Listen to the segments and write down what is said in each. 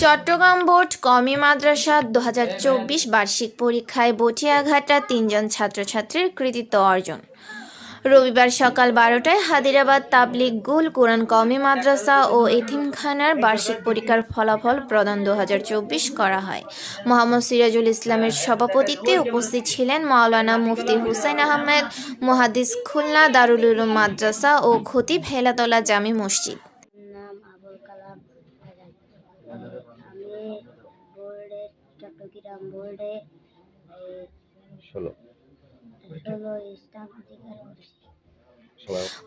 Chittagong board কওমি মাদ্রাসা 2024 বার্ষিক পরীক্ষায় বটিয়াঘাটা 3 জন ছাত্রছাত্রীর কৃতিত্ব অর্জন। রবিবার সকাল 12টায় হাদিরাবাদ তাবলিগ গুল কুরআন কওমি মাদ্রাসা ও এতিমখানার বার্ষিক পরীক্ষার ফলাফল প্রদান 2024 করা হয়। মোহাম্মদ সিরাজুল ইসলামের সভাপতিত্বে উপস্থিত ছিলেন মাওলানা মুফতি হুসাইন আহমেদ, মুহাদ্দিস, খুলনা দারুল উলুম মাদ্রাসা ও খতিব হেলাতলা জামি মসজিদ। নাম আবুল কালাম আজাদ। আমি চট্টগ্রাম বোর্ডে 16 স্থান অধিকার করেছি।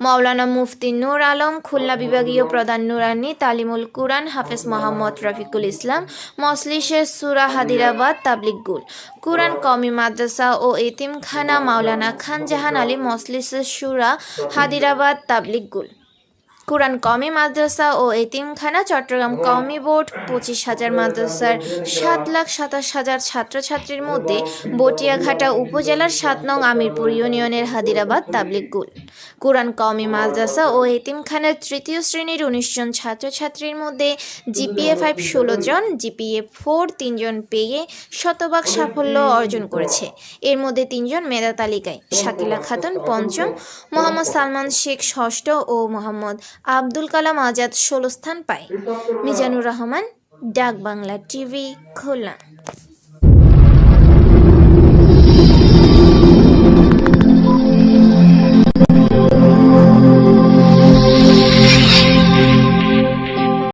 মাওলানা মুফতি নূর আলম, খুলনা বিভাগীয় প্রধান নুরানী তালিমুল কুরআন হাফেজ মোহাম্মদ রফিকুল ইসলাম, মজলিসে সূরা হাদিরাবাদ তাবলিগ গুল কুরআন কওমি মাদ্রাসা ও এতিমখানা মাওলানা খান জাহান আলী, মজলিসে সূরা হাদিরাবাদ তাবলিগ গুল কুরআন কওমি মাদ্রাসা ও এতিমখানা চট্টগ্রাম কওমি বোর্ড 25,000 মাদ্রাসার 7,27,000 ছাত্রছাত্রীর মধ্যে বটিয়াঘাটা উপজেলার 7 নং আমিরপুর ইউনিয়নের হাদিরাবাদ তাবলিগ গুল কুরআন কওমি মাদ্রাসা ও এতিমখানার তৃতীয় শ্রেণীর 19 জন ছাত্রছাত্রীর মধ্যে জিপিএ 5 16 জন, জিপিএ 4 3 জন পেয়ে শতভাগ সাফল্য অর্জন করেছে। এর মধ্যে 3 জন মেধা তালিকায়, শাকিলা খাতুন পঞ্চম, মোহাম্মদ সালমান শেখ ষষ্ঠ ও মোহাম্মদ আব্দুল কালাম আজাদ 16 স্থান পায়। মিজানুর রহমান, ডাক বাংলা টিভি, খুলনা।